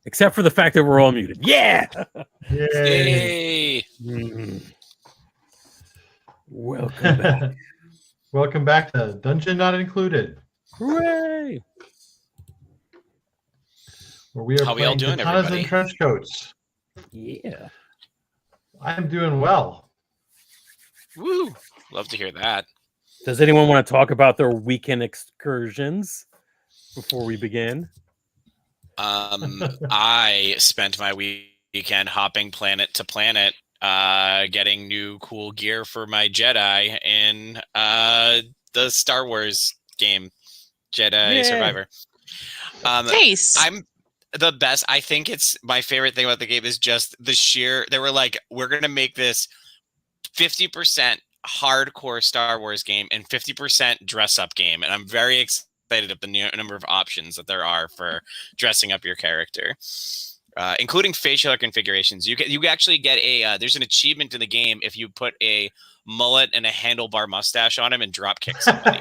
Except for the fact that we're all muted. Yeah! Yay! Welcome back. Welcome back to Dungeon Not Included. Hooray! Where we are How we all playing doing, Katanas everybody? and Trenchcoats. Yeah. I'm doing well. Woo! Love to hear that. Does anyone want to talk about their weekend excursions before we begin? I spent my weekend hopping planet to planet, getting new cool gear for my Jedi in the Star Wars game, Jedi Survivor. Nice. I'm the best. I think it's my favorite thing about the game is just the sheer. They were like, we're gonna make this 50% hardcore Star Wars game and 50% dress up game, and I'm very excited at the number of options that there are for dressing up your character, including facial configurations. You actually get a there's an achievement in the game if you put a mullet and a handlebar mustache on him and drop kick somebody.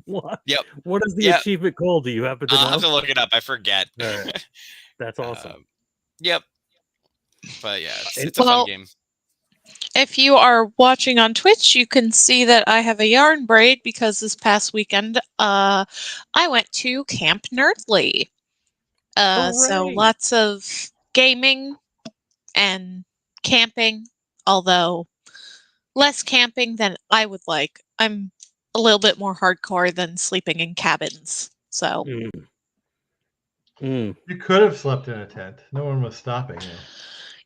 What? Yep. What is the achievement called? Do you happen to know? I'll have to look it up. I forget. Right. That's awesome. Yep. But yeah, it's a fun game. If you are watching on Twitch, you can see that I have a yarn braid because this past weekend I went to Camp Nerdly. So lots of gaming and camping, although less camping than I would like. I'm a little bit more hardcore than sleeping in cabins. So You could have slept in a tent. No one was stopping you.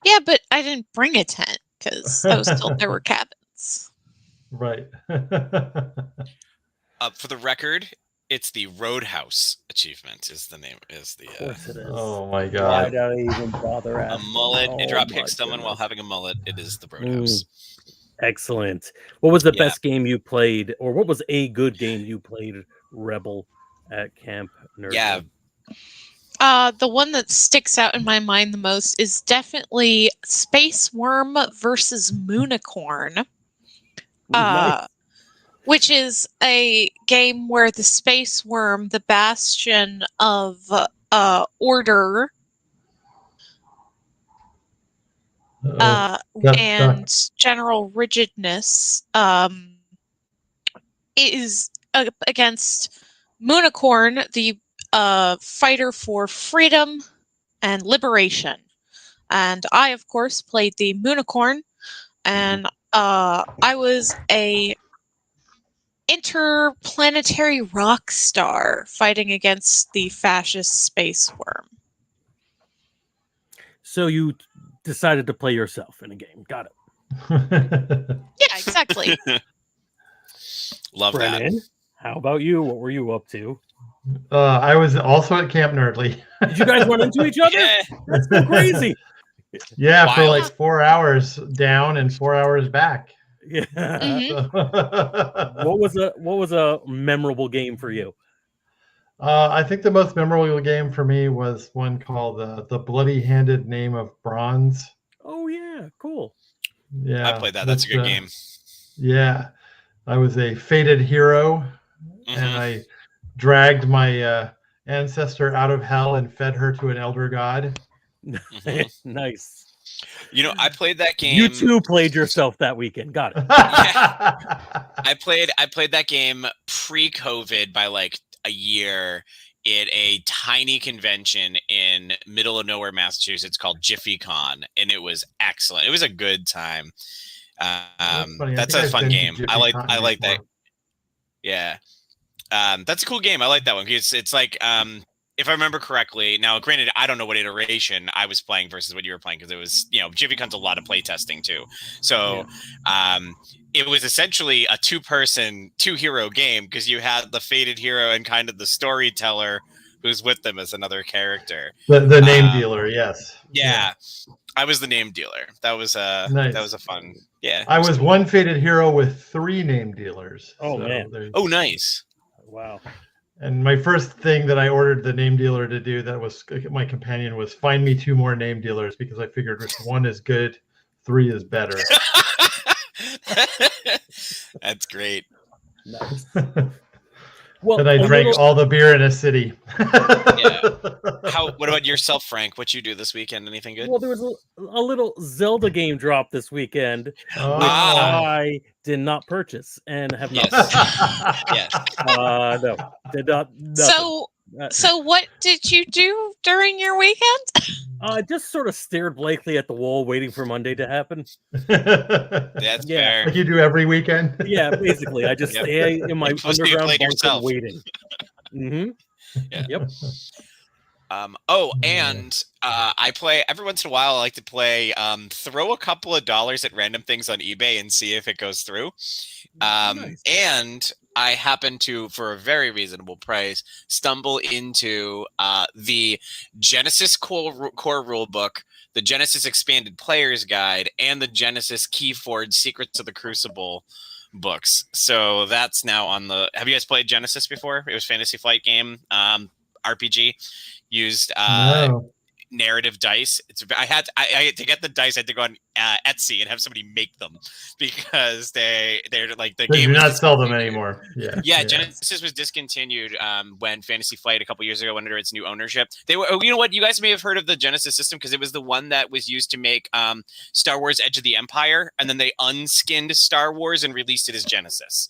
Yeah, but I didn't bring a tent because I was told there were cabins. Right. For the record, it's the Roadhouse achievement. Is the name? Is the? Of course it is. Oh my Why god! did I even bother A asking? mullet. Oh It drop my kicks someone while goodness. having a mullet. It is the Roadhouse. Excellent. What was the Yeah. best game you played, or what was a good game you played, Rebel, at Camp Nerdly? Yeah. The one that sticks out in my mind the most is definitely Space Worm versus Moonicorn. Nice. Which is a game where the Space Worm, the bastion of order, and general rigidness, is against Moonicorn, the fighter for freedom and liberation. And I, of course, played the Moonicorn, and I was a interplanetary rock star fighting against the fascist space worm. So you decided to play yourself in a game. Got it. Yeah, exactly. Love Brennan, that. how about you? What were you up to? I was also at Camp Nerdly. Did you guys run into each other? Yeah. That's so crazy. Yeah, for Wild. like 4 hours down and 4 hours back. Yeah. Mhm. What was a memorable game for you? I think the most memorable game for me was one called the Bloody Handed Name of Bronze. Oh yeah, cool. Yeah, I played that. That's a good game. Yeah, I was a fated hero, and I dragged my ancestor out of hell and fed her to an elder god. Nice. You know, I played that game. You too played yourself that weekend. Got it. I played that game pre-COVID by like a year at a tiny convention in middle of nowhere, Massachusetts called JiffyCon, and it was excellent. It was a good time. That's a fun game. I like that. Yeah. That's a cool game. I like that one because it's like if I remember correctly, now granted, I don't know what iteration I was playing versus what you were playing because it was, Jivy Con's a lot of play testing too. So, it was essentially a two-person, two-hero game because you had the fated hero and kind of the storyteller who's with them as another character. The name dealer, yes. Yeah, I was the name dealer. That was Nice. that was a fun. Yeah, I was cool. one fated hero with 3 name dealers. Oh, man. Oh, nice. Wow. And my first thing that I ordered the name dealer to do that was my companion was find me 2 more name dealers because I figured if 1 is good, 3 is better. That's great. Nice. Well, and I drank all the beer in a city. Yeah. What about yourself, Frank? What you do this weekend? Anything good? Well, there was a little Zelda game drop this weekend, which I did not purchase and have not. Yes. No, did not. Nothing. So what did you do during your weekend? I just sort of stared blankly at the wall, waiting for Monday to happen. That's fair. Like you do every weekend. Yeah, basically, I just stay in my underground bunker waiting. Mm-hmm. Yeah. Yep. And I play every once in a while. I like to play. Throw a couple of dollars at random things on eBay and see if it goes through. Nice. And I happen to, for a very reasonable price, stumble into the Genesis core rulebook, the Genesis Expanded Player's Guide, and the Genesis Keyforge Secrets of the Crucible books. So that's now on the. Have you guys played Genesis before? It was Fantasy Flight game, RPG. Used narrative dice. I had to get the dice. I had to go on Etsy and have somebody make them because they're like the game. Do not sell them anymore. Yeah. Genesis was discontinued when Fantasy Flight a couple years ago went under its new ownership. They were. You know what? You guys may have heard of the Genesis system because it was the one that was used to make Star Wars: Edge of the Empire, and then they unskinned Star Wars and released it as Genesis.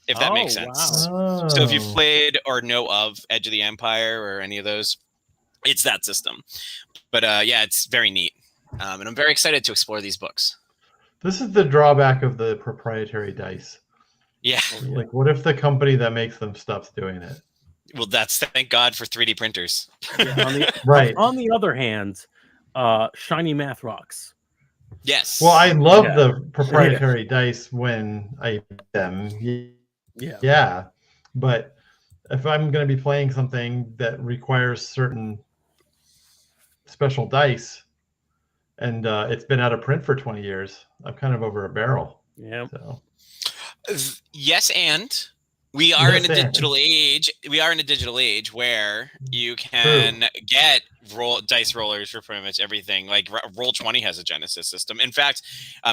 If that makes sense. Wow. So if you've played or know of Edge of the Empire or any of those, it's that system. But yeah, it's very neat. And I'm very excited to explore these books. This is the drawback of the proprietary dice. Yeah. Like, what if the company that makes them stops doing it? Well, thank God for 3D printers. Yeah, right. On the other hand, shiny math rocks. Yes. Well, I love the proprietary dice when I use them. Yeah. But if I'm going to be playing something that requires certain special dice and it's been out of print for 20 years, I'm kind of over a barrel. Yeah. So. Yes, and we are in a digital age. We are in a digital age where you can get dice rollers for pretty much everything. Like Roll20 has a Genesis system. In fact,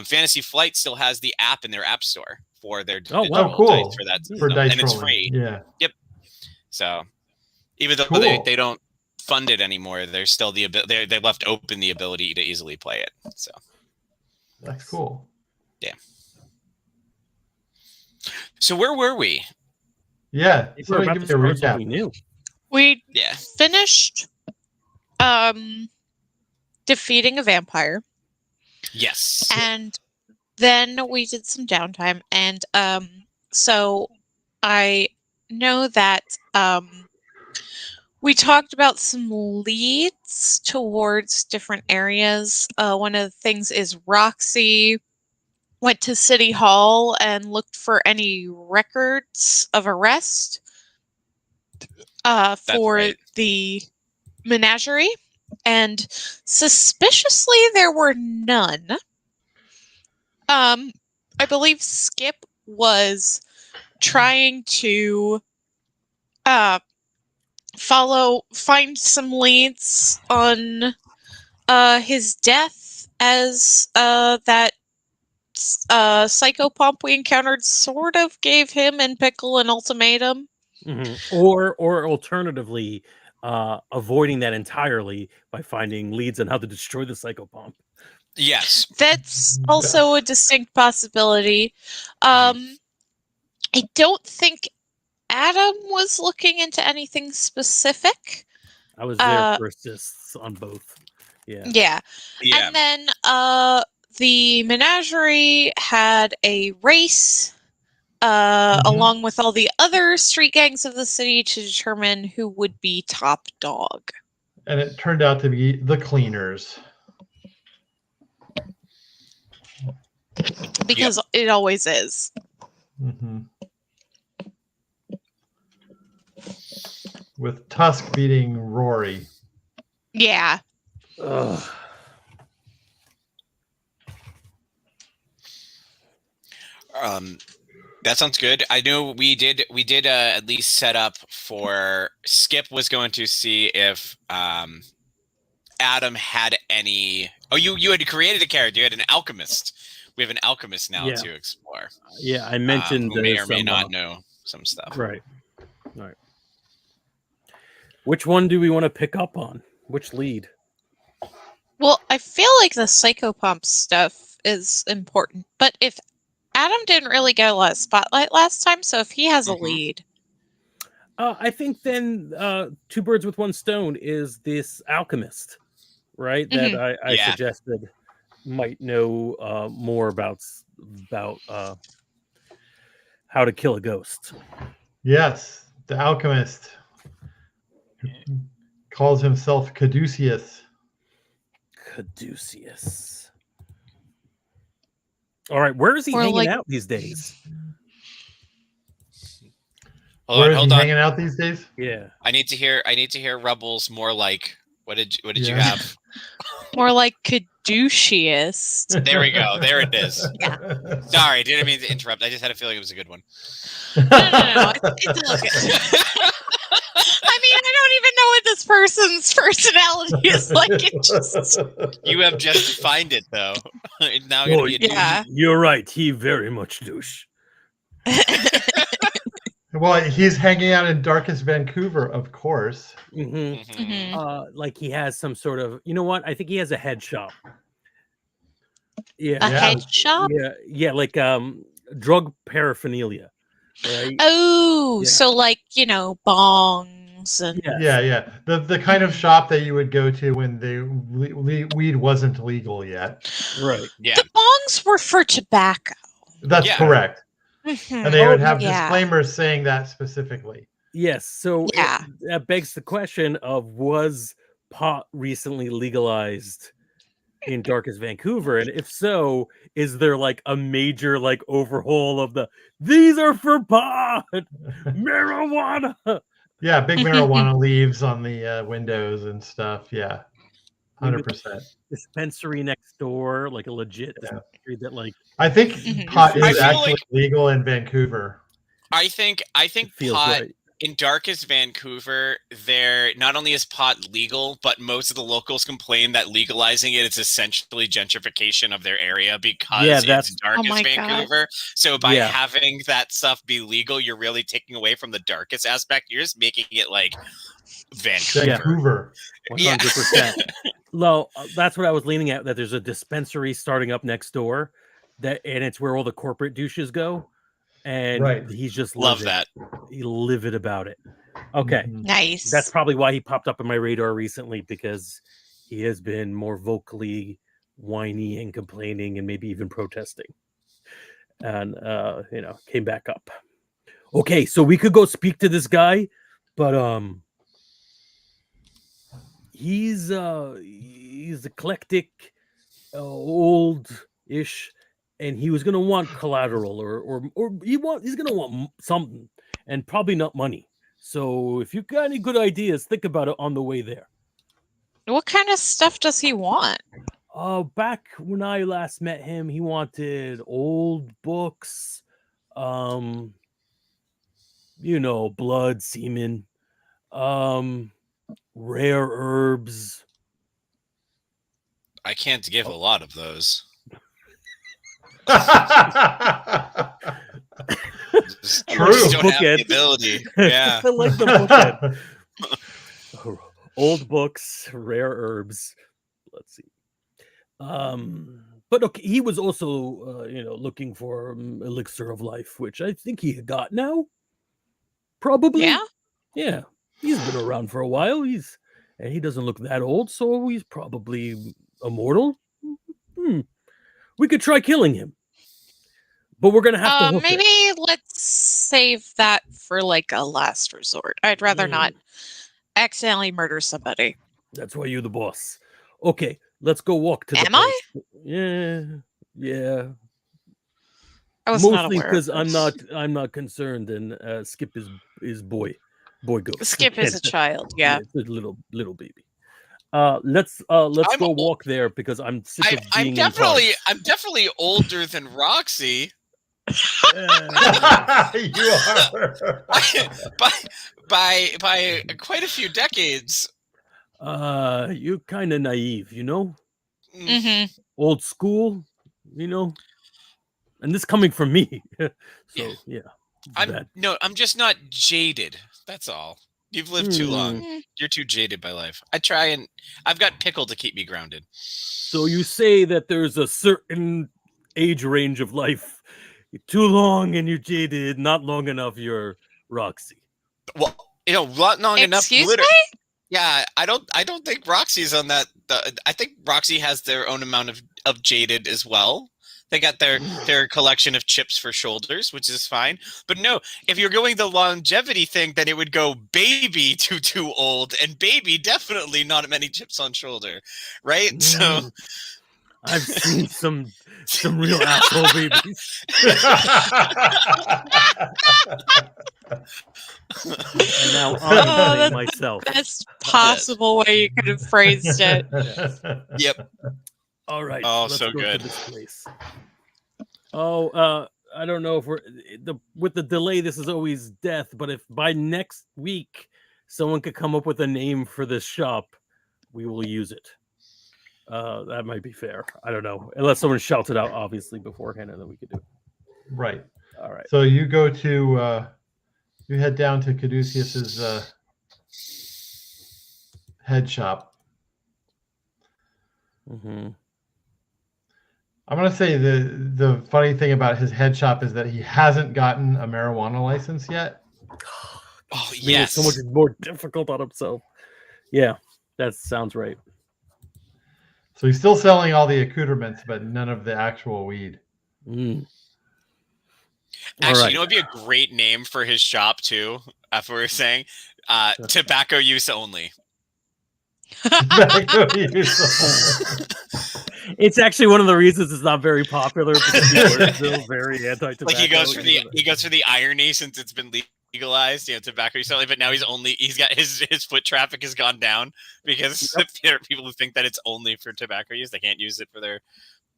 Fantasy Flight still has the app in their app store for their cool. dice for that system, for dice and rolling. It's free. Yeah. Yep. So even though they don't fund it anymore, there's still the ability. They left open the ability to easily play it. So that's cool. Yeah. So where were we? Yeah. So give me a recap. We finished defeating a vampire. Yes. And then we did some downtime. And so I know that we talked about some leads towards different areas. One of the things is Roxy went to City Hall and looked for any records of arrest for the menagerie. And suspiciously, there were none. I believe Skip was trying to find some leads on his death, as that psychopomp we encountered sort of gave him and Pickle an ultimatum. Mm-hmm. Or alternatively, avoiding that entirely by finding leads on how to destroy the psychopomp. Yes. That's also a distinct possibility. I don't think Aadam was looking into anything specific. I was there for assists on both. Yeah. And then the menagerie had a race along with all the other street gangs of the city to determine who would be top dog. And it turned out to be the Cleaners. Because it always is. With Tusk beating Rory. Yeah. Ugh. That sounds good. I know we did at least set up for Skip was going to see if Aadam had any. Oh, you had created a character. You had an alchemist. We have an alchemist now to explore. Yeah, I mentioned who may or may not know some stuff. Right. Which one do we want to pick up on? Which lead? Well, I feel like the psychopomp stuff is important, but if Aadam didn't really get a lot of spotlight last time, so if he has a lead. I think then two birds with one stone is this alchemist, right? That I suggested might know more about how to kill a ghost. Yes, the alchemist calls himself Caduceus. All right, where is he hanging out these days? Hold on. Hanging out these days? Yeah. I need to hear Rubbles more like what did you have? More like Caduceus. There we go. There it is. Yeah. Sorry, didn't mean to interrupt. I just had a feeling it was a good one. No. It's all good. I mean, I don't even know what this person's personality is like. It just... You have just defined it, though. It's now going to be a douche. You're right. He very much douche. Well, he's hanging out in darkest Vancouver, of course. Like he has some sort of, you know what? I think he has a head shop. Yeah. A head shop? Yeah, like drug paraphernalia. Right? Oh, so like, bongs and yeah. The kind of shop that you would go to when the weed wasn't legal yet. Right. Yeah. The bongs were for tobacco. That's correct. And they would have disclaimers saying that specifically. Yes. So that begs the question of, was pot recently legalized in darkest Vancouver? And if so, is there like a major like overhaul of these are for pot, marijuana? Yeah, big marijuana leaves on the windows and stuff. Yeah, 100%. Dispensary next door, like a legit dispensary that like. I think pot is actually legal in Vancouver. I think pot in darkest Vancouver, there not only is pot legal, but most of the locals complain that legalizing it is essentially gentrification of their area because it's darkest Vancouver. God. So by having that stuff be legal, you're really taking away from the darkest aspect. You're just making it like Vancouver. 100%. Well, that's what I was leaning at. That there's a dispensary starting up next door, and it's where all the corporate douches go. And he's just livid about it. Okay. Nice. That's probably why he popped up on my radar recently, because he has been more vocally whiny and complaining and maybe even protesting. And came back up. Okay, so we could go speak to this guy, but he's eclectic, old-ish. And he was going to want collateral, or he's going to want something, and probably not money. So if you've got any good ideas, think about it on the way there. What kind of stuff does he want? Back when I last met him, he wanted old books, blood, semen, rare herbs. I can't give a lot of those. True. Don't have the ability. Yeah. I like the bookend. Old books, rare herbs. Let's see. But okay, he was also looking for elixir of life, which I think he got now. Probably. Yeah. He's been around for a while. And he doesn't look that old, so he's probably immortal. We could try killing him. But we're gonna have to hook maybe it. let's save that for like a last resort. I'd rather not accidentally murder somebody. That's why you're the boss. Okay, let's go walk to the Am I? place. Yeah. I was not Mostly aware of because this. I'm not concerned, and Skip is boy ghost. Skip is a child, yeah. It's a little baby. Let's go walk there because I'm sick of I'm being in cars. definitely older than Roxy. You are by quite a few decades. You're kind of naive, you know? Mm-hmm. Old school, you know? And this coming from me. So, yeah. I'm just not jaded. That's all. You've lived too long. You're too jaded by life. I've got pickle to keep me grounded. So you say that there's a certain age range of life. You're too long and you're jaded, not long enough you're Roxy. Well, not long enough. Excuse me? Yeah, I don't think Roxy's on that. I think Roxy has their own amount of jaded as well. They got their collection of chips for shoulders, which is fine. But no, if you're going the longevity thing, then it would go baby to too old, and baby definitely not many chips on shoulder, right? So I've seen some real asshole babies. And now I'm playing myself. Best possible way you could have phrased it. Yep. All right. Oh, let's so go good. To this place. Oh, I don't know if with the delay. This is always death. But if by next week someone could come up with a name for this shop, we will use it. That might be fair. I don't know, unless someone shouts it out obviously beforehand, and then we could do it. Right. All right. So you go to you head down to Caduceus's head shop. Mm-hmm. I'm gonna say the funny thing about his head shop is that he hasn't gotten a marijuana license yet. Oh yes, so much more difficult on himself. Yeah, that sounds right. So he's still selling all the accoutrements, but none of the actual weed. Actually, you know, it'd be a great name for his shop too. If we were saying, tobacco use only. It's actually one of the reasons it's not very popular because people are still very anti-tobacco. Like he goes for the irony since it's been legalized, tobacco use only. But now he's got his foot traffic has gone down because there are people who think that it's only for tobacco use. They can't use it for their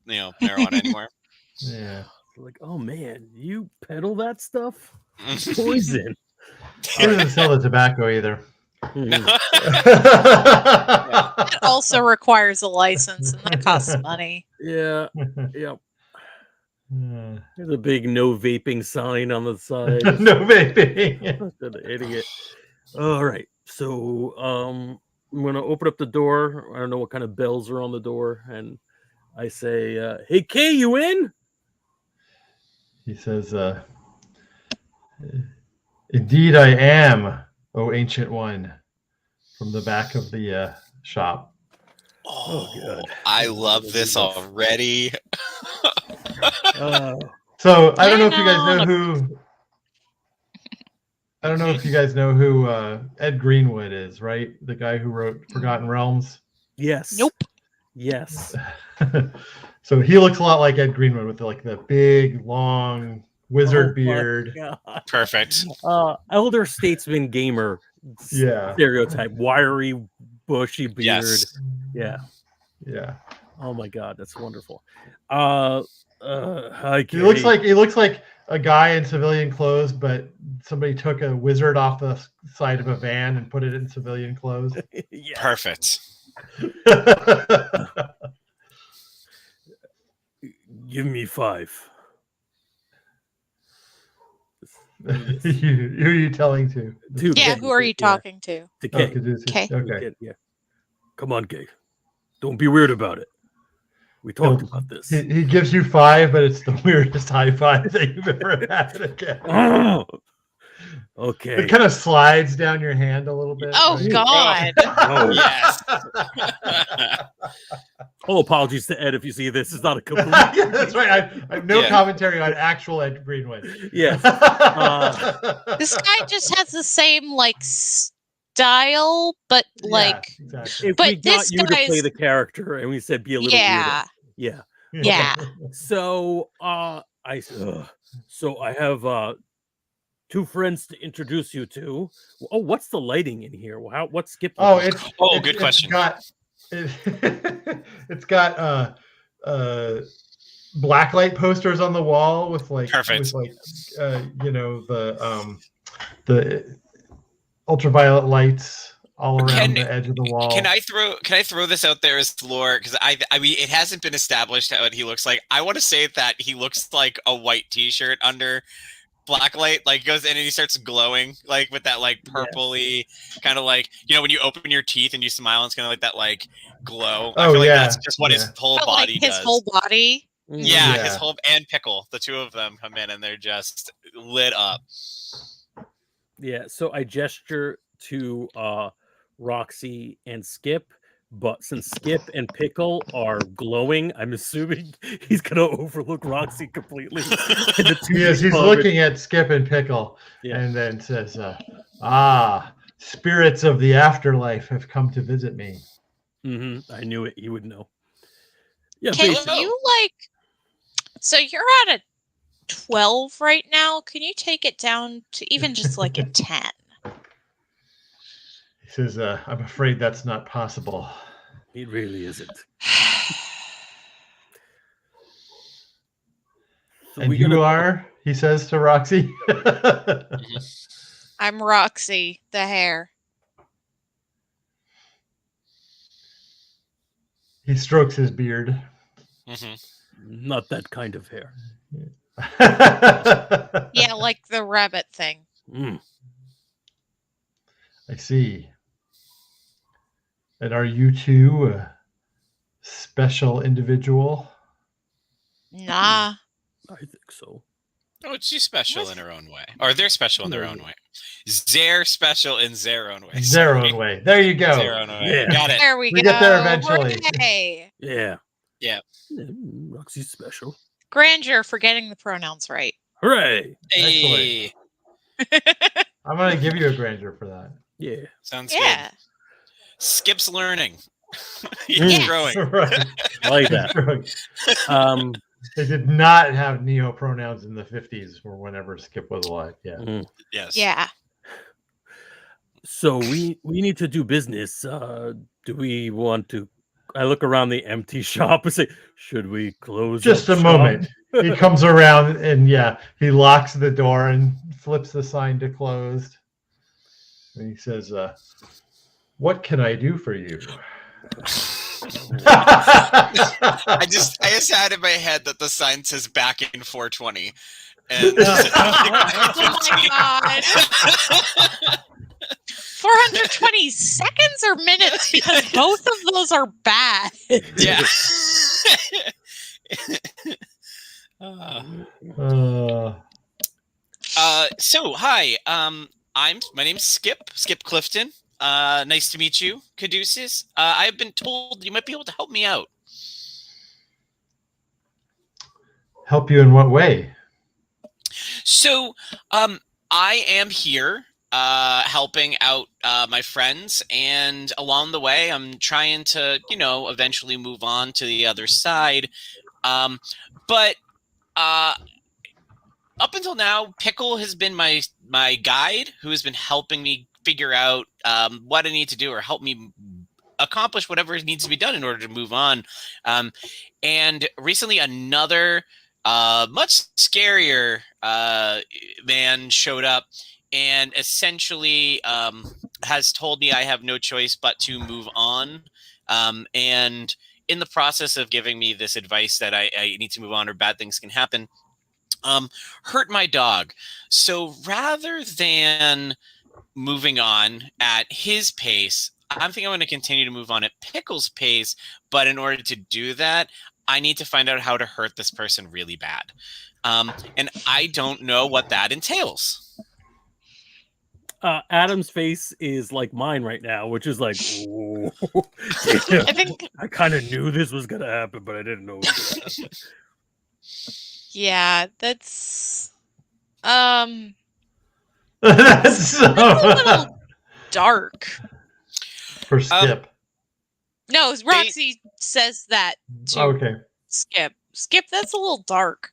marijuana anymore. Yeah. Like, oh man, you peddle that stuff? Poison. He doesn't sell the tobacco either. It also requires a license, and that costs money. Yeah. Yep. There's a big no vaping sign on the side. No vaping. An idiot. All right. So I'm gonna open up the door. I don't know what kind of bells are on the door, and I say, "Hey, Kay, you in?" He says, "Indeed, I am, O ancient one," from the back of the shop. Oh, good. I love this already. So I don't know if you guys know who. I don't know if you guys know who Ed Greenwood is, right? The guy who wrote Forgotten Realms. Yes. Nope. Yes. So he looks a lot like Ed Greenwood with like the big, long wizard beard. Perfect. Elder statesman gamer. Yeah. Stereotype. Wiry, bushy beard. Yes. Yeah. Yeah. Oh my God, that's wonderful. Hi, he looks like a guy in civilian clothes, but somebody took a wizard off the side of a van and put it in civilian clothes. Yeah. Perfect. Give me 5. Who are you telling to? Yeah, who are you talking to? To Kay. Kay. Okay. Yeah. Come on, Kay. Don't be weird about it. We talked about this. He gives you 5, but it's the weirdest high five that you've ever had again. Okay. It kind of slides down your hand a little bit. Oh, right? God. Oh. Yes. Oh, apologies to Ed if you see this. It's not a complete. Yeah, that's right. I have no Yeah. commentary on actual Ed Greenwood. Yes. This guy just has the same like style, but like exactly. If But we got this you to play guy's- the character and we said be a little yeah, weirder. Yeah. yeah. So so I have two friends to introduce you to. Oh, what's the lighting in here? What's Skip? Oh, good question. It's got blacklight posters on the wall with like Perfect. with like the ultraviolet lights all around the edge of the wall. Can I throw this out there as lore? Because I mean, it hasn't been established what he looks like. I want to say that he looks like a white T-shirt under blacklight, like goes in and he starts glowing, like with that like purpley kind of like, when you open your teeth and you smile, it's kind of like that like glow. I feel like that's just what his whole body like his does. whole body. Yeah, his whole and Pickle, the two of them come in and they're just lit up. Yeah, so I gesture to Roxy and Skip, but since Skip and Pickle are glowing, I'm assuming he's gonna overlook Roxy completely. Yes, he's looking at Skip and Pickle, and then says, spirits of the afterlife have come to visit me. I knew it. He would know. Yeah, Can you so you're at a 12 right now? Can you take it down to even just like a 10? He says, I'm afraid that's not possible. It really isn't. And you are, he says to Roxy. I'm Roxy, the hair. He strokes his beard. Not that kind of hair. Yeah, like the rabbit thing. I see. And are you two a special individual? Nah. I think so. Oh, she's special in her own way. Or they're special in their own way. They're special in their own way. Their own way. There you go. Their own way. Yeah. Got it. There we go. We get there eventually. Hooray. Yeah. Yeah. Roxy's special. Grandeur for getting the pronouns right. Hooray. Hey. I'm going to give you a grandeur for that. Yeah. Sounds good. Skip's learning. He's growing. Right. I like that. They did not have neo pronouns in the 50s or whenever Skip was alive. Yeah. Yes. Yeah. So we need to do business. Do we want to? I look around the empty shop and say, "Should we close?" Just a moment. He comes around and he locks the door and flips the sign to closed. And he says, "What can I do for you?" I just had in my head that the sign says back in 420. And Oh my god. 420 seconds or minutes, because both of those are bad. Yeah. So hi. My name's Skip Clifton. Nice to meet you, Caduceus. I've been told you might be able to help me out. Help you in what way? So, I am here helping out my friends, and along the way, I'm trying to, eventually move on to the other side. But up until now, Pickle has been my guide, who has been helping me figure out what I need to do or help me accomplish whatever needs to be done in order to move on. And recently, another much scarier man showed up and essentially has told me I have no choice but to move on. And in the process of giving me this advice that I need to move on or bad things can happen, hurt my dog. So rather than moving on at his pace, I'm thinking I'm going to continue to move on at Pickle's pace. But in order to do that, I need to find out how to hurt this person really bad. And I don't know what that entails. Aadam's face is like mine right now, which is like, ooh, I think. I kind of knew this was gonna happen, but I didn't know it was gonna happen. Yeah, that's That's a little dark. for Skip. No, Roxy says that to Okay. Skip. Skip, that's a little dark.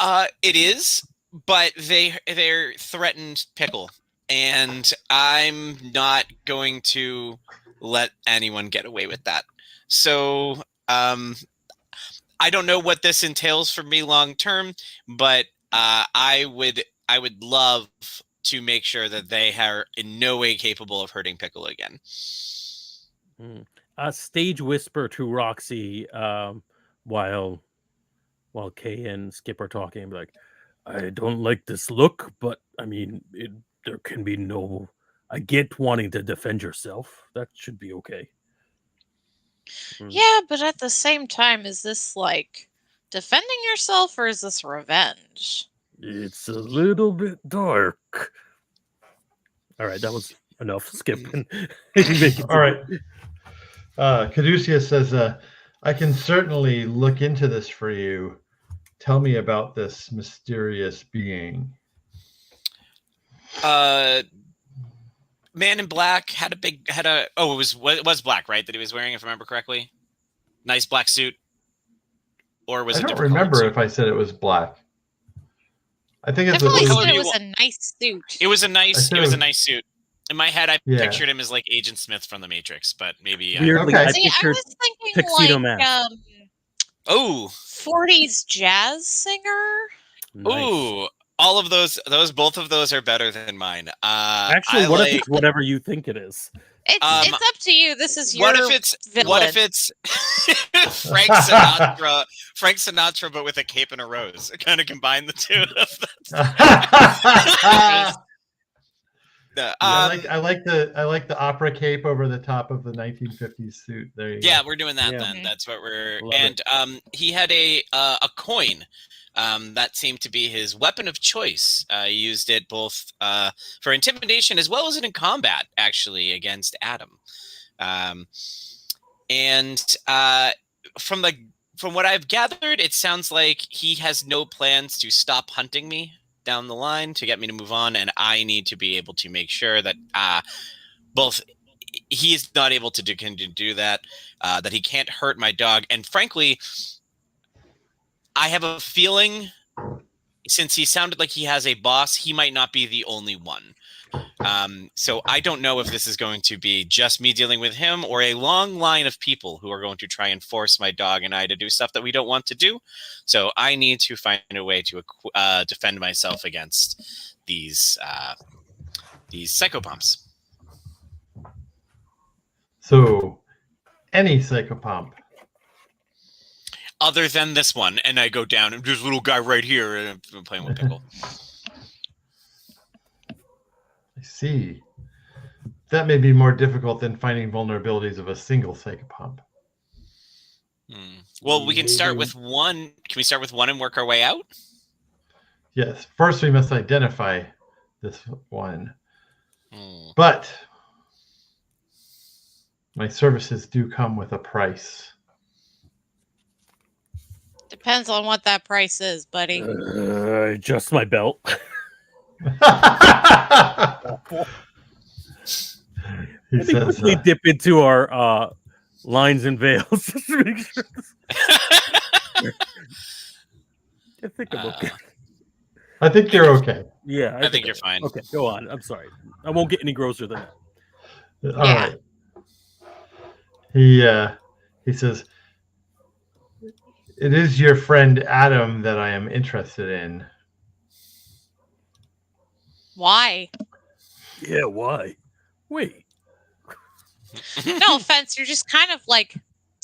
It is, but they're threatened Pickle, and I'm not going to let anyone get away with that. So, I don't know what this entails for me long term, but I would love to make sure that they are in no way capable of hurting Pickle again. Stage whisper to Roxy while Kay and Skip are talking, like, I don't like this look, but I mean, there can be no. I get wanting to defend yourself. That should be okay. Yeah, but at the same time, is this like defending yourself or is this revenge? It's a little bit dark. All right, that was enough. Skip. All right. Caduceus says, I can certainly look into this for you. Tell me about this mysterious being. Man in Black it was black, right? That he was wearing, if I remember correctly. Nice black suit. Or was it? I don't remember if I said it was black. I think it's definitely said it was a nice suit. It was a nice suit. In my head, I pictured him as like Agent Smith from The Matrix, but maybe weirdly, okay. I See, I was thinking Tuxedo like Mask. 40s jazz singer. Nice. Ooh, all of those both of those are better than mine. Actually, if it's whatever you think it is? It's up to you. This is your What if it's Frank Sinatra? Frank Sinatra, but with a cape and a rose. Kind of combine the two of them. I like the opera cape over the top of the 1950s suit. There you go. Yeah, we're doing that then. That's what we're. He had a coin. That seemed to be his weapon of choice. He used it both for intimidation as well as in combat, actually, against Aadam. From what I've gathered, it sounds like he has no plans to stop hunting me down the line to get me to move on, and I need to be able to make sure that both he's not able to do that, that he can't hurt my dog, and frankly, I have a feeling, since he sounded like he has a boss, he might not be the only one. So I don't know if this is going to be just me dealing with him or a long line of people who are going to try and force my dog and I to do stuff that we don't want to do. So I need to find a way to defend myself against these psychopomps. So, any psychopomp. Other than this one, and I go down, and there's a little guy right here, and I'm playing with Pickle. I see. That may be more difficult than finding vulnerabilities of a single psychopomp. Well, we can start with one. Can we start with one and work our way out? Yes. First, we must identify this one. But my services do come with a price. Depends on what that price is, buddy. Just my belt. He says, quickly dip into our lines and veils just to make sure. I think I'm okay. I think you're okay. Yeah, I think you're fine. Okay, go on. I'm sorry. I won't get any grosser than that. All right. He says, it is your friend Aadam that I am interested in. Why? Yeah, why? Wait. No offense, you're just kind of like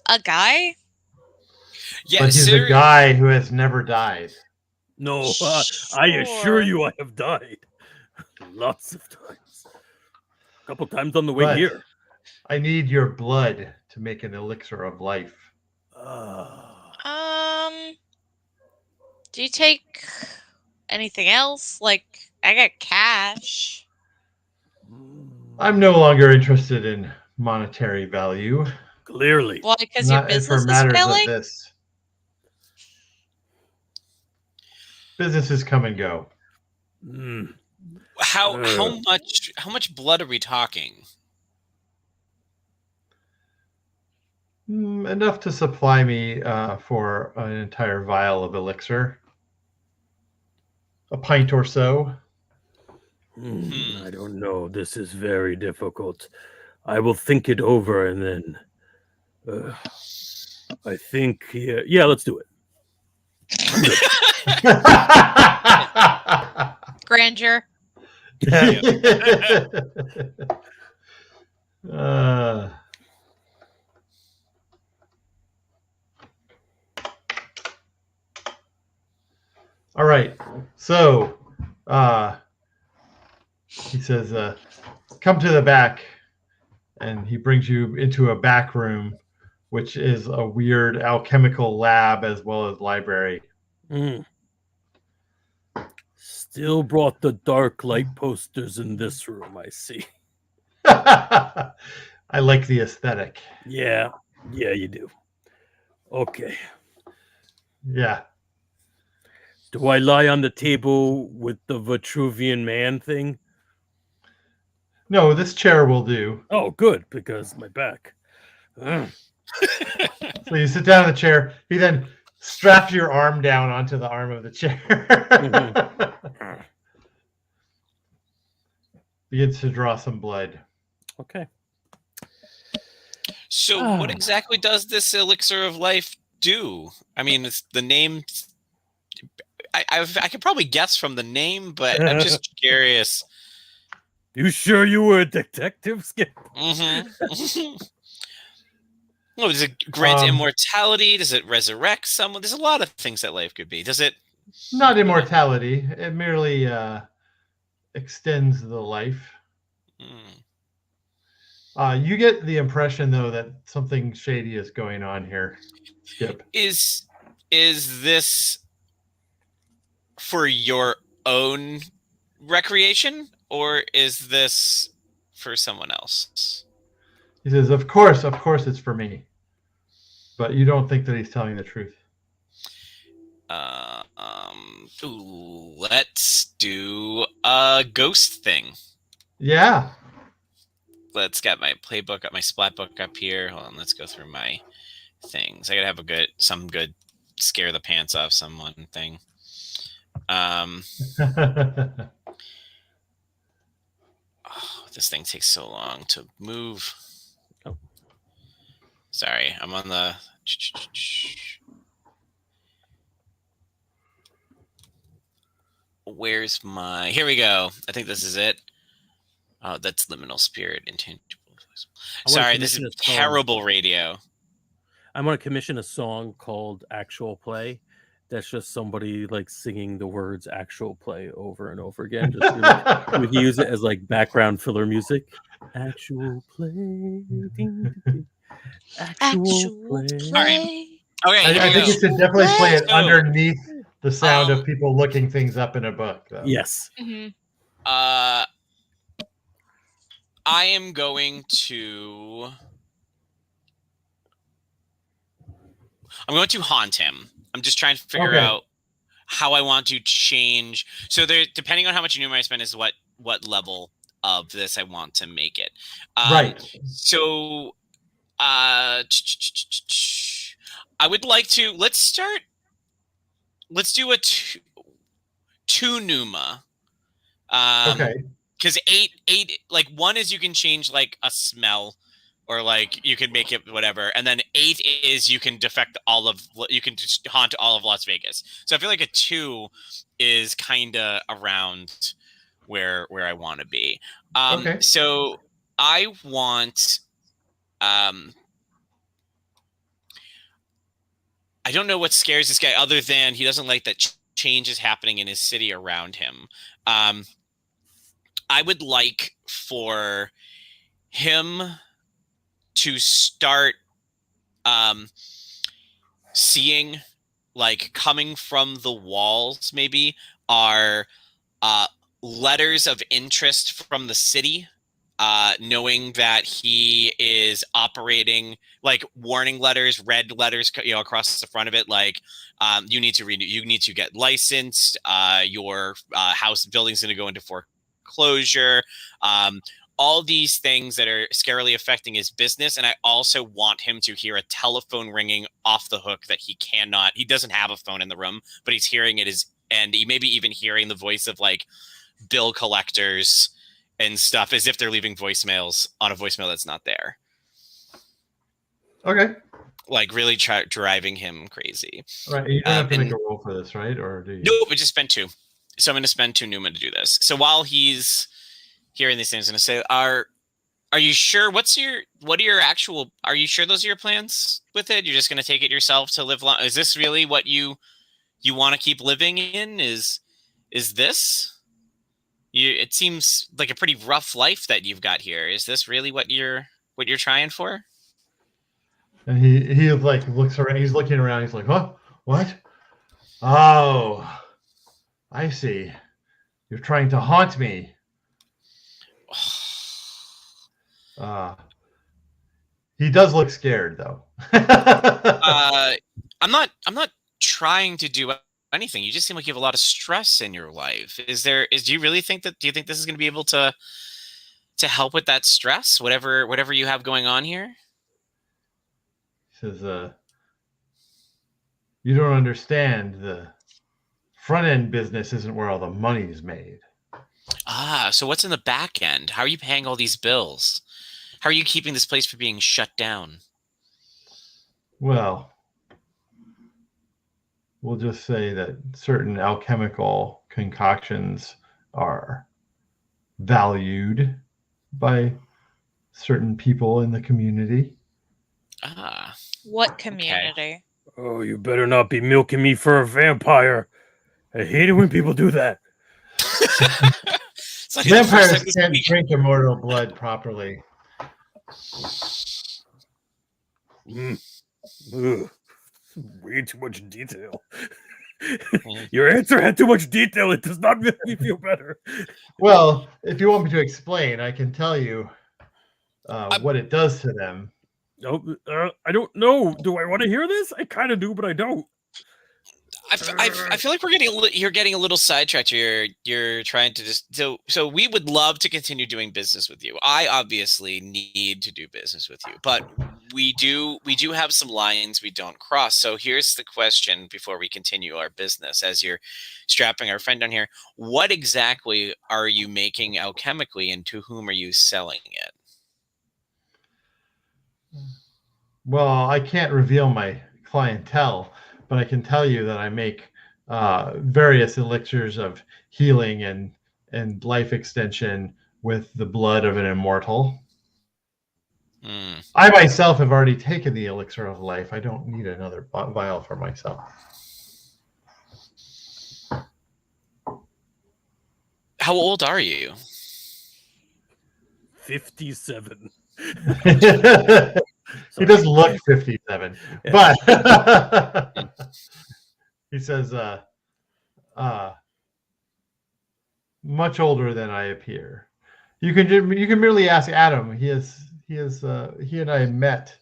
a guy. Yeah, but he's a guy who has never died. No, I assure you I have died. Lots of times. A couple times on the way here. I need your blood to make an elixir of life. Do you take anything else? Like, I got cash. I'm no longer interested in monetary value. Clearly. Why? Because your Not for business is matters of failing? this. Businesses come and go. Mm. How much blood are we talking? Enough to supply me for an entire vial of elixir. A pint or so. I don't know. This is very difficult. I will think it over and then I think, yeah, let's do it. Grandeur. All right. So he says, come to the back. And he brings you into a back room, which is a weird alchemical lab as well as library. Still brought the dark light posters in this room, I see. I like the aesthetic. Yeah, you do. Okay. Yeah. Do I lie on the table with the Vitruvian man thing? No, this chair will do. Oh, good, because my back. So you sit down in the chair. He then straps your arm down onto the arm of the chair. Begins to draw some blood. Okay. So what exactly does this elixir of life do? I mean, it's the name. I could probably guess from the name, but I'm just curious. You sure you were a detective, Skip? Mm-hmm. Well, does it grant immortality? Does it resurrect someone? There's a lot of things that life could be. Does it? Not immortality. It merely extends the life. You get the impression, though, that something shady is going on here, Skip. Is this for your own recreation, or is this for someone else? He says, of course it's for me. But you don't think that he's telling the truth. Let's do a ghost thing. Yeah. Let's get my playbook, got my splat book up here. Hold on, let's go through my things. I gotta have some good scare the pants off someone thing. Oh, this thing takes so long to move. Oh, sorry, I'm on the. Where's my? Here we go. I think this is it. Oh, that's liminal spirit, intangible. Sorry, this is terrible radio. I'm going to commission a song called Actual Play. That's just somebody like singing the words actual play over and over again. Just we can use it as like background filler music. Actual play. Actual play. All right. Okay. I think you should definitely play it underneath the sound of people looking things up in a book, though. Yes. Mm-hmm. I am going to haunt him. I'm just trying to figure out how I want to change. So there, depending on how much numeric I spend, is what level of this I want to make it. Right. So, I would like to let's do a two Numa. Okay. Because eight, like 1 is you can change like a smell, or like you can make it whatever, and then 8 is you can you can just haunt all of Las Vegas. So I feel like a 2 is kind of around where I want to be. So I want. I don't know what scares this guy other than he doesn't like that change is happening in his city around him. I would like for him to start seeing, like, coming from the walls maybe are letters of interest from the city knowing that he is operating like warning letters, red letters, across the front of it, like you need to renew, you need to get licensed. Your house building's going to go into foreclosure. All these things that are scarily affecting his business. And I also want him to hear a telephone ringing off the hook that he doesn't have a phone in the room, but he's hearing it and he may be even hearing the voice of like bill collectors and stuff as if they're leaving voicemails on a voicemail that's not there. Okay. Like really driving him crazy. Right. You don't have to make a roll for this, right? Or do you? Nope, I just spent 2. So I'm going to spend 2 Newman to do this. So while he's hearing these things, I'm going to say, are you sure? Are you sure those are your plans with it? You're just going to take it yourself to live long? Is this really what you want to keep living in? Is this? It seems like a pretty rough life that you've got here. Is this really what you're trying for? And he like looks around. He's looking around. He's like, huh? What? Oh, I see. You're trying to haunt me. He does look scared, though. I'm not trying to do anything. You just seem like you have a lot of stress in your life. Do you really think do you think this is going to be able to help with that stress, whatever you have going on here? He says, you don't understand. The front end business isn't where all the money's made. So what's in the back end? How are you paying all these bills? How are you keeping this place from being shut down? Well, we'll just say that certain alchemical concoctions are valued by certain people in the community. What community? Okay. Oh, you better not be milking me for a vampire. I hate it when people do that. Vampires can't drink immortal blood properly. Way too much detail. Your answer had too much detail. It does not make me feel better. Well, if you want me to explain, I can tell you what it does to them. I don't know. Do I want to hear this? I kind of do, but I don't. I feel like you're getting a little sidetracked. You're trying to just so we would love to continue doing business with you. I obviously need to do business with you, but we do have some lines we don't cross. So here's the question before we continue our business, as you're strapping our friend down here. What exactly are you making alchemically, and to whom are you selling it? Well, I can't reveal my clientele, but I can tell you that I make various elixirs of healing and life extension with the blood of an immortal. I myself have already taken the elixir of life. I don't need another vial for myself. How old are you? 57. He does look 57, but he says, much older than I appear. You can merely ask Aadam. He and I met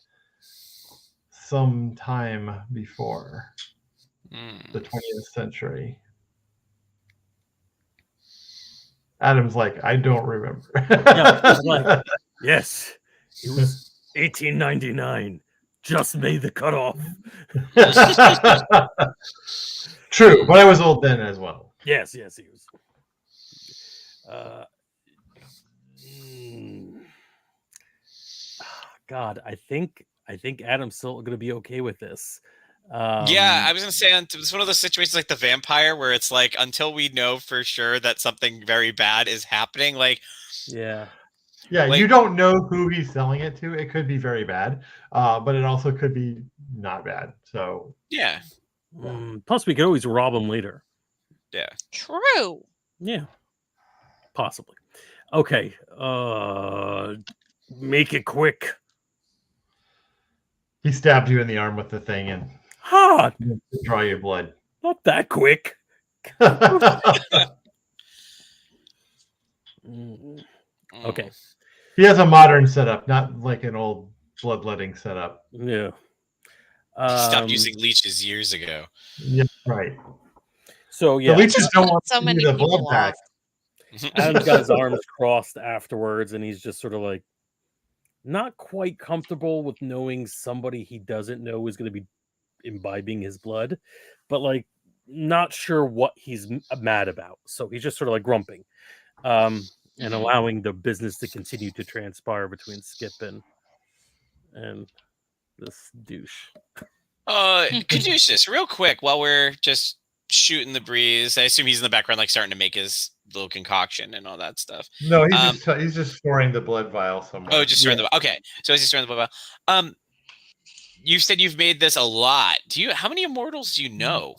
some time before the 20th century. Aadam's like, I don't remember. Yes, it was 1899. Just made the cutoff. True, but I was old then as well. Yes, he was. God, I think Adam's still going to be okay with this. Yeah, I was going to say it's one of those situations like the vampire where it's like until we know for sure that something very bad is happening, like yeah, like, you don't know who he's selling it to. It could be very bad, but it also could be not bad. So yeah. Plus, we could always rob him later. Yeah. True. Yeah. Possibly. Okay. Make it quick. He stabbed you in the arm with the thing and draw your blood. Not that quick. Okay. He has a modern setup, not like an old bloodletting setup. Yeah. He stopped using leeches years ago. Yeah, right. So The yeah, leeches don't want so to many see the people blood back. Adam's got his arms crossed afterwards, and he's just sort of like not quite comfortable with knowing somebody he doesn't know is going to be imbibing his blood, but like not sure what he's mad about. So he's just sort of like grumping, and allowing the business to continue to transpire between Skip and this douche. Caduceus, real quick, while we're just shooting the breeze, I assume he's in the background, like starting to make his little concoction and all that stuff. No, he's just storing the blood vial somewhere. Oh, just storing the okay. So he's storing the blood vial. You said you've made this a lot. How many immortals do you know?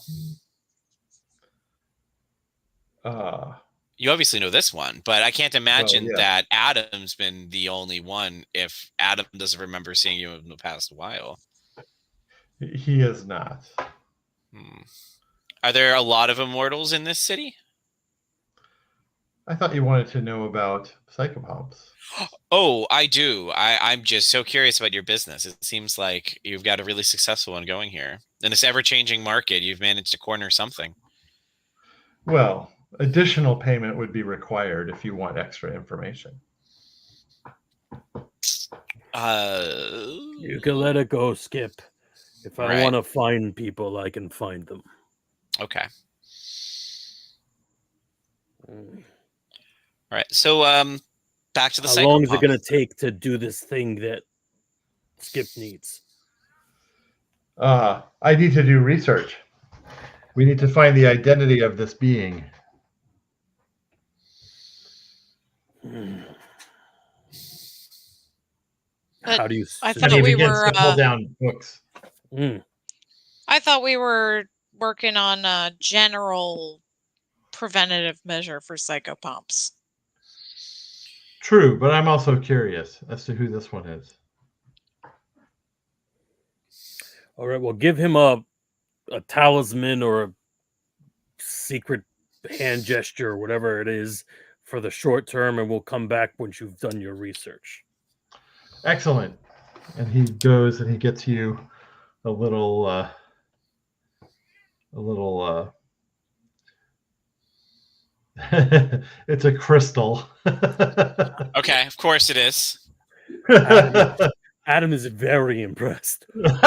You obviously know this one, but I can't imagine that Aadam's been the only one if Aadam doesn't remember seeing you in the past while. He is not. Are there a lot of immortals in this city? I thought you wanted to know about psychopomps. Oh, I do. I'm just so curious about your business. It seems like you've got a really successful one going here. In this ever-changing market, you've managed to corner something. Well, additional payment would be required if you want extra information. You can let it go, Skip. If I want to find people, I can find them. Okay. All right. So, back to the How long is it going to take to do this thing that Skip needs? I need to do research. We need to find the identity of this being. How do you? I thought we were pull down books. I thought we were working on a general preventative measure for psychopomps. True, but I'm also curious as to who this one is. All right, well, give him a talisman or a secret hand gesture or whatever it is for the short term, and we'll come back once you've done your research. Excellent. And he goes and he gets you a little it's a crystal. Okay, of course it is. Aadam is very impressed. Look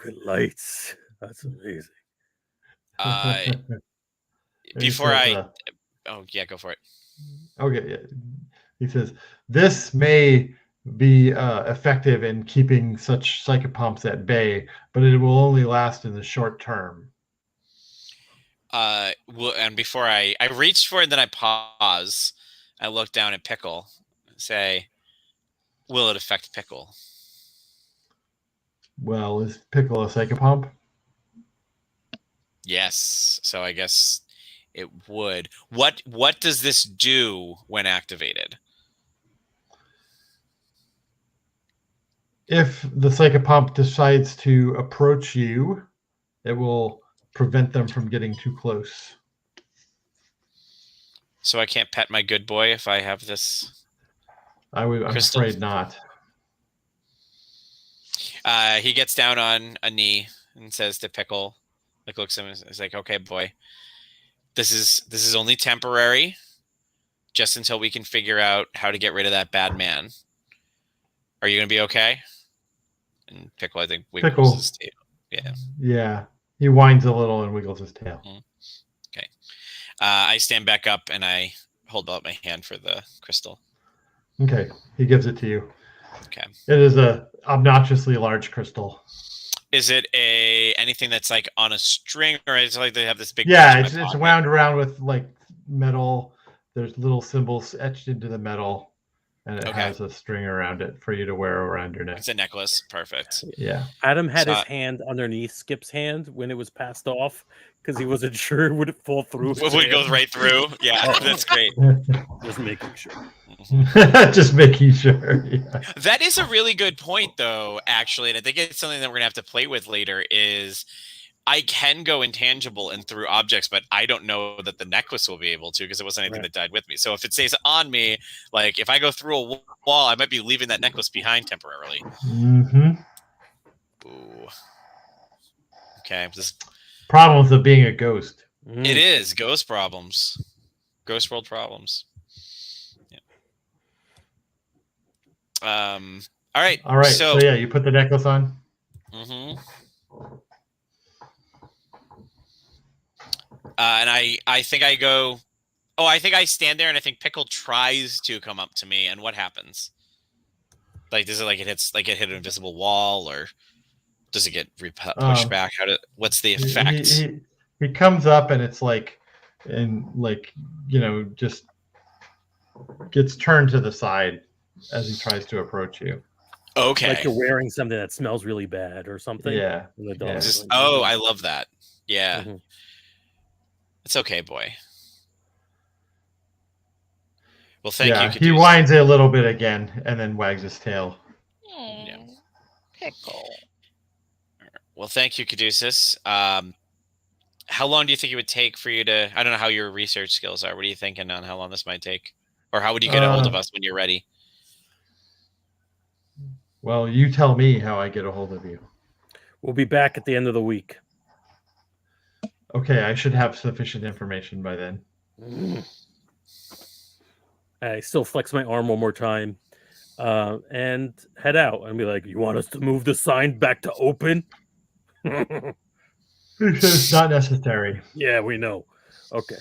at lights. That's amazing. Before oh yeah, go for it. Okay, yeah. He says this may be effective in keeping such psychopomps at bay, but it will only last in the short term. Well, and before I reached for it, then I pause. I look down at Pickle, say, "Will it affect Pickle?" Well, is Pickle a psychopomp? Yes. So I guess it would. What does this do when activated? If the psychopomp decides to approach you, it will prevent them from getting too close. So I can't pet my good boy if I have this. I'm afraid not. He gets down on a knee and says to Pickle, like looks at him, is like, "Okay, boy, this is only temporary, just until we can figure out how to get rid of that bad man. Are you gonna be okay?" And Pickle, I think, wiggles his tail. Yeah. Yeah. He whines a little and wiggles his tail. Okay. I stand back up and I hold out my hand for the crystal. Okay. He gives it to you. Okay. It is a obnoxiously large crystal. Is it anything that's like on a string, or is it like they have this big? Yeah, it's wound around with like metal. There's little symbols etched into the metal, and it has a string around it for you to wear around your neck. It's a necklace. Perfect. Yeah. Aadam had his hand underneath Skip's hand when it was passed off because he wasn't sure would it fall through. Would it go right through? Yeah, that's great. Just making sure. Just making sure. Yeah. That is a really good point, though, actually, and I think it's something that we're gonna have to play with later. Is I can go intangible and through objects, but I don't know that the necklace will be able to because it wasn't anything that died with me. So if it stays on me, like if I go through a wall, I might be leaving that necklace behind temporarily. Mm-hmm. Ooh. Okay. Problems of being a ghost. It is ghost problems, ghost world problems. Yeah. All right. All right. So yeah, you put the necklace on. Mm-hmm. And I think I go. Oh, I think I stand there, and I think Pickle tries to come up to me, and what happens? Like, does it like it hit an invisible wall, or does it get pushed back? What's the effect? He comes up, and it's like, just gets turned to the side as he tries to approach you. Okay. Like you're wearing something that smells really bad or something. Yeah. I love that. Yeah. Mm-hmm. It's okay, boy. Well, thank you. He whines a little bit again and then wags his tail. Yeah. Pickle. Well, thank you, Caduceus. How long do you think it would take for you to... I don't know how your research skills are. What are you thinking on how long this might take? Or how would you get a hold of us when you're ready? Well, you tell me how I get a hold of you. We'll be back at the end of the week. Okay, I should have sufficient information by then. I still flex my arm one more time and head out and be like, you want us to move the sign back to open? It's not necessary. Yeah, we know. Okay.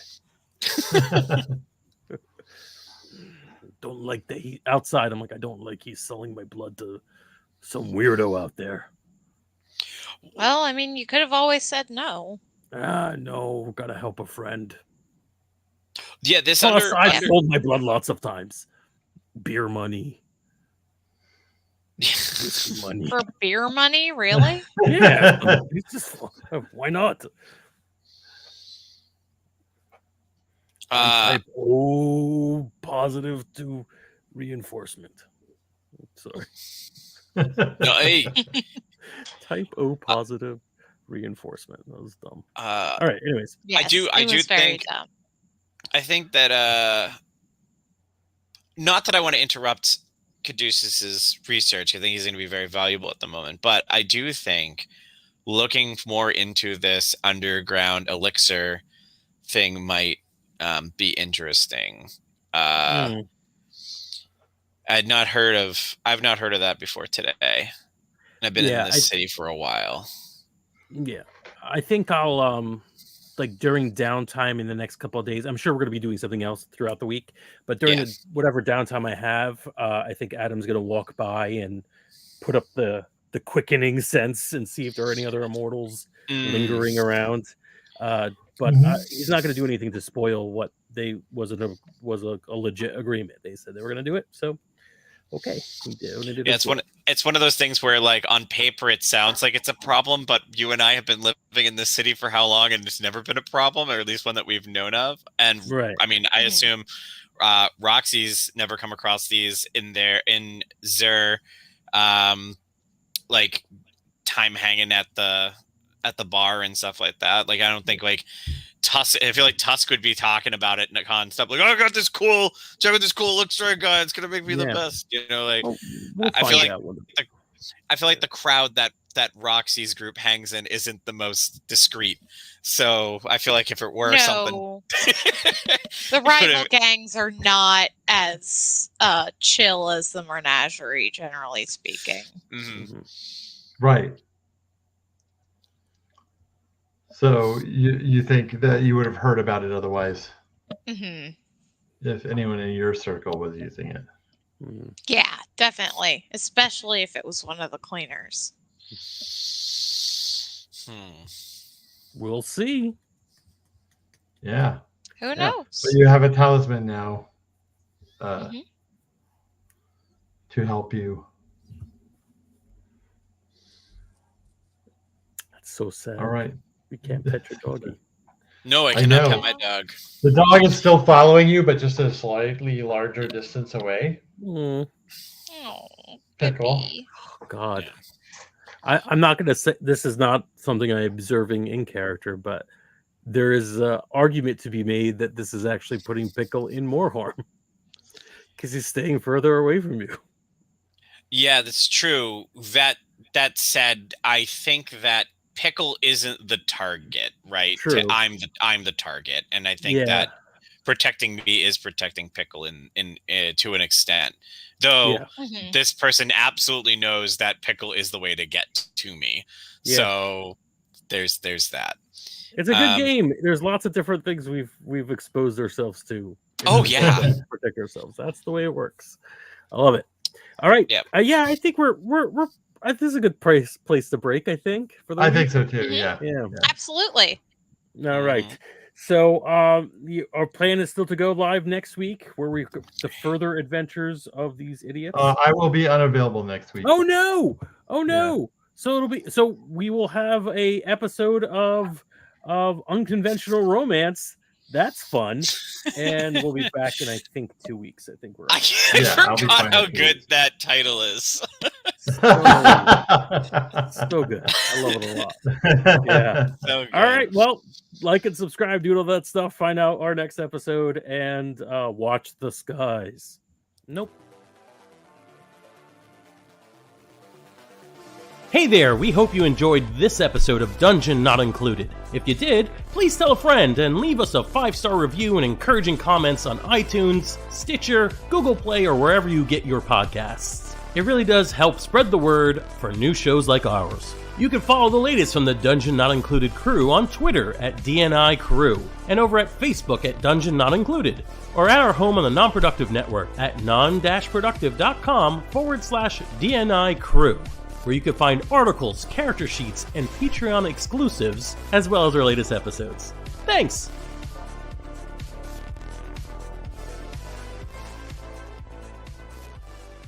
Don't like that he outside. I'm like, I don't like he's selling my blood to some weirdo out there. Well, I mean, you could have always said no. No, gotta help a friend. Yeah, this I've sold my blood lots of times. Beer money. Money. For beer money, really? Yeah. Why not? Type O positive to reinforcement. Sorry. No, hey. Type O positive reinforcement. That was dumb. All right. Anyways, yes, I do think. Dumb. I think that not that I want to interrupt Caduceus's research. I think he's going to be very valuable at the moment, but I do think looking more into this underground elixir thing might be interesting. I've not heard of that before today. And I've been in this city for a while. Yeah, I think I'll like during downtime in the next couple of days. I'm sure we're going to be doing something else throughout the week, but during whatever downtime I have, I think Adam's going to walk by and put up the quickening sense and see if there are any other immortals lingering around. But he's not going to do anything to spoil what was a legit agreement. They said they were going to do it, so okay. Yeah, it's one of those things where, like, on paper it sounds like it's a problem, but you and I have been living in this city for how long, and it's never been a problem, or at least one that we've known of. And I mean, I assume Roxy's never come across these in Zur, like time hanging at the bar and stuff like that. Like, I don't think like Tusk. I feel like Tusk would be talking about it in a con stuff. Like, oh, I got this cool. Check out this cool elixir guy. It's gonna make me the best. You know, like I feel like the crowd that Roxy's group hangs in isn't the most discreet. So I feel like if it were something, the rival gangs are not as chill as the Menagerie, generally speaking. Mm-hmm. Right. So you think that you would have heard about it otherwise, if anyone in your circle was using it? Yeah, definitely, especially if it was one of the cleaners. We'll see. Yeah. Who knows? But you have a talisman now to help you. That's so sad. All right. We can't pet your doggy. No, I cannot pet my dog. The dog is still following you, but just a slightly larger distance away. Oh, Pickle. Oh, God. I'm not going to say this is not something I'm observing in character, but there is an argument to be made that this is actually putting Pickle in more harm because he's staying further away from you. Yeah, that's true. That said, I think that Pickle isn't the target, right? True. I'm the target, and I think that protecting me is protecting Pickle in to an extent. Though this person absolutely knows that Pickle is the way to get to me. Yeah. So there's that. It's a good game. There's lots of different things we've exposed ourselves to. Oh yeah, to protect ourselves. That's the way it works. I love it. All right. Yep. Yeah, I think we're this is a good place to break. I think for the I think so too. Yeah. Absolutely. All right. So our plan is still to go live next week, where the further adventures of these idiots. I will be unavailable next week. Oh no! Yeah. So we will have a episode of Unconventional Romance. That's fun, and we'll be back in I think 2 weeks. I think we're. I forgot how good that title is. So good. I love it a lot. Yeah. So good. All right. Well, like and subscribe, do all that stuff. Find out our next episode and watch the skies. Nope. Hey there, we hope you enjoyed this episode of Dungeon Not Included. If you did, please tell a friend and leave us a 5-star review and encouraging comments on iTunes, Stitcher, Google Play, or wherever you get your podcasts. It really does help spread the word for new shows like ours. You can follow the latest from the Dungeon Not Included crew on Twitter at DNI Crew and over at Facebook at Dungeon Not Included, or at our home on the Non-Productive Network at non-productive.com/DNI Crew, where you can find articles, character sheets, and Patreon exclusives, as well as our latest episodes. Thanks!